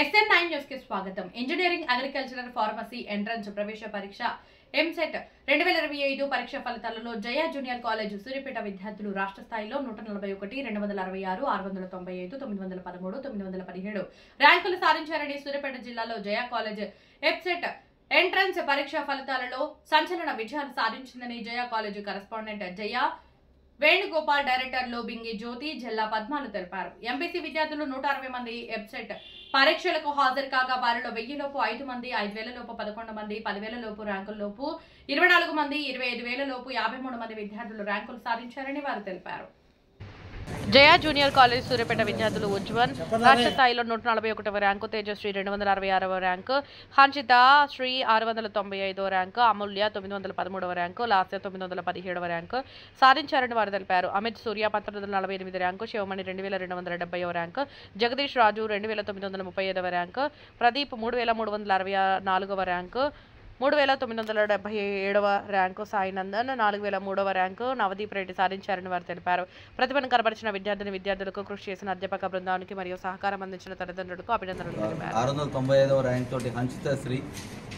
SN9 news కి స్వాగతం. Engineering agricultural pharmacy entrance ప్రవేశ పరీక్ష ఎంసెట్ 2025 పరీక్ష ఫలితాలలో జయ జూనియర్ కాలేజ్ సూర్యాపేట విద్యార్థులు రాష్ట్ర స్థాయిలో 141, 266, 695, 913, 917 ర్యాంకులు సాధించారని సూర్యాపేట జిల్లాలో జయ కాలేజ్ ఎంసెట్ ఎంట్రన్స్ పరీక్ష ఫలితాలలో సంచలన విజయాలు సాధించిందని జయ కాలేజ్ కరెస్పాండెంట్ జయ వేణుగోపాల్, డైరెక్టర్ లోబింగి జ్యోతి, జిల్లా పద్మాలు తెలిపారు. ఎంపీసీ విద్యార్థులు 160 మంది ఎంసెట్ పరీక్షలకు హాజరు కాగా వారిలో 1000 లోపు 5 మంది, 5000 లోపు 11 మంది, 10,000 లోపు ర్యాంకుల లోపు 24 మంది, 25,000 లోపు 53 మంది విద్యార్థులు ర్యాంకులు సాధించారని వారు తెలిపారు. జయ జూనియర్ కాలేజ్ సూర్యాపేట విద్యార్థులు ఉజ్వల్ రాష్ట్ర స్థాయిలో 141వ ర్యాంకు, తేజశ్రీ 266వ ర్యాంకు, హన్షిత శ్రీ 695వ ర్యాంకు, అమూల్య 913వ ర్యాంకు, లాస్య 917వ ర్యాంకు సాధించారని వారు తెలిపారు. అమిత్ సూర్య 1948 ర్యాంకు, శివమణి 2270వ ర్యాంకు, జగదీష్ రాజు 2935వ ర్యాంకు, ప్రదీప్ 3364వ ర్యాంకు, 3977వ ర్యాంకు, సాయినందన్ 4003వ ర్యాంకు, నవదీప్ రెడ్డి సాధించారని వారు తెలిపారు. ప్రతిభను కనబరిచిన విద్యార్థులకు కృషి చేసిన అధ్యాపక బృందానికి మరియు సహకారం అందించిన తల్లిదండ్రులకు అభినందనలు తెలిపారు. 695వ ర్యాంక్ తోటి హన్షిత శ్రీ,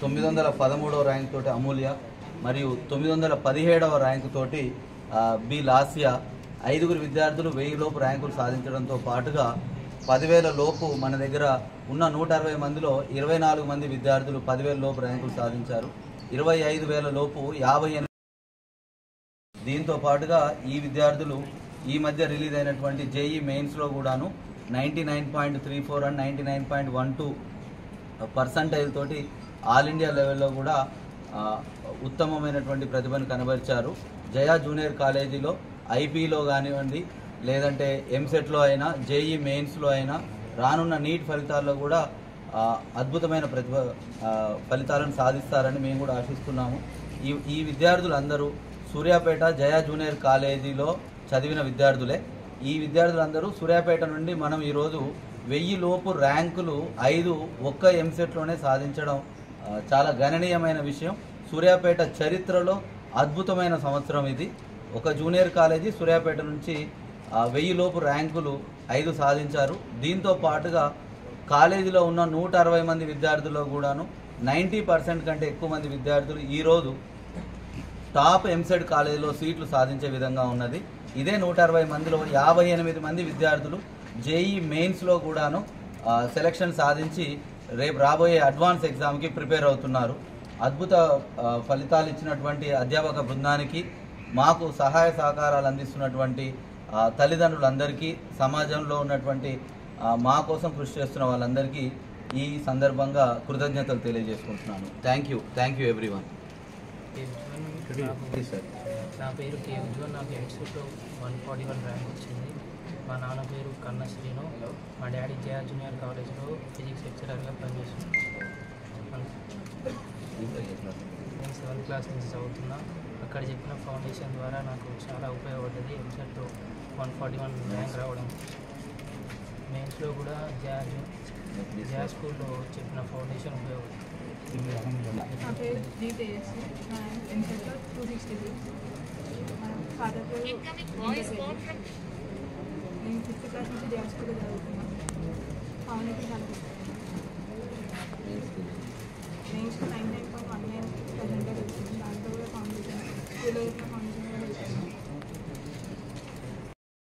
913వ ర్యాంక్ తోటి అమూల్య మరియు 917వ ర్యాంకు తోటి బి లాస్య 5 విద్యార్థులు 1000 లోపు ర్యాంకులు సాధించడంతో పాటుగా 10,000 లోపు మన దగ్గర ఉన్న 160 మందిలో 24 మంది విద్యార్థులు 10,000 లోపు ర్యాంకులు సాధించారు. 25,000 లోపు 58. దీంతో పాటుగా ఈ విద్యార్థులు ఈ మధ్య రిలీజ్ అయినటువంటి జేఈ మెయిన్స్లో కూడాను 99.34 అండ్ 99.12% తోటి ఆల్ ఇండియా లెవెల్లో కూడా ఉత్తమమైనటువంటి ప్రతిభను కనబరిచారు. జయ జూనియర్ కాలేజీలో ఐపీలో కానివ్వండి, లేదంటే ఎంసెట్లో అయినా, జేఈ మెయిన్స్లో అయినా, రానున్న నీట్ ఫలితాల్లో కూడా అద్భుతమైన ఫలితాలను సాధిస్తారని మేము కూడా ఆశిస్తున్నాము. ఈ విద్యార్థులందరూ సూర్యాపేట జయ జూనియర్ కాలేజీలో చదివిన విద్యార్థులే. ఈ విద్యార్థులందరూ సూర్యాపేట నుండి మనం ఈరోజు 1000 లోపు ర్యాంకులు 5 ఒక్క ఎంసెట్లోనే సాధించడం చాలా గణనీయమైన విషయం. సూర్యాపేట చరిత్రలో అద్భుతమైన సంవత్సరం ఇది. ఒక జూనియర్ కాలేజీ సూర్యాపేట నుంచి 1000 లోపు ర్యాంకులు 5 సాధించారు. దీంతో పాటుగా కాలేజీలో ఉన్న 160 మంది విద్యార్థుల్లో కూడాను 90% కంటే ఎక్కువ మంది విద్యార్థులు ఈరోజు టాప్ ఎంసెట్ కాలేజీలో సీట్లు సాధించే విధంగా ఉన్నది. ఇదే 160 మందిలో 58 మంది విద్యార్థులు జేఈ మెయిన్స్లో కూడాను సెలక్షన్ సాధించి రేపు రాబోయే అడ్వాన్స్ ఎగ్జామ్కి ప్రిపేర్ అవుతున్నారు. అద్భుత ఫలితాలు ఇచ్చినటువంటి అధ్యాపక బృందానికి, మాకు సహాయ సహకారాలు అందిస్తున్నటువంటి తల్లిదండ్రులందరికీ, సమాజంలో ఉన్నటువంటి మా కోసం కృషి చేస్తున్న వాళ్ళందరికీ ఈ సందర్భంగా కృతజ్ఞతలు తెలియజేసుకుంటున్నాను. Thank you everyone. నా పేరు కే ఉజ్వల్. నాకు ఎంసెట్లో 141 ర్యాంక్ వచ్చింది. మా నాన్న పేరు కన్న శ్రీను. మా డాడీ జయ జూనియర్ కాలేజ్లో ఫిజిక్స్ లెక్చరర్గా పనిచేస్తున్నాను. నేను 7th క్లాస్ నుంచి చదువుతున్నా. అక్కడ చెప్పిన ఫౌండేషన్ ద్వారా నాకు చాలా ఉపయోగపడ్డది. ఎంసెట్లో 141 ర్యాంక్ రావడం. మెయిన్స్లో కూడా జయ స్కూల్లో చెప్పిన ఫౌండేషన్ ఉపయోగపడుతుంది. నా పేరు జీతేఎస్. ఎంసెట్లో 260. ఫాదర్ పేరు నేను 5th క్లాస్ నుంచి జయ స్కూల్లో చదువుతున్నాను. ఫౌండేషన్ మెయిన్స్లో 99.19% వచ్చింది. దాంట్లో కూడా ఫౌండేషన్ స్కూల్లో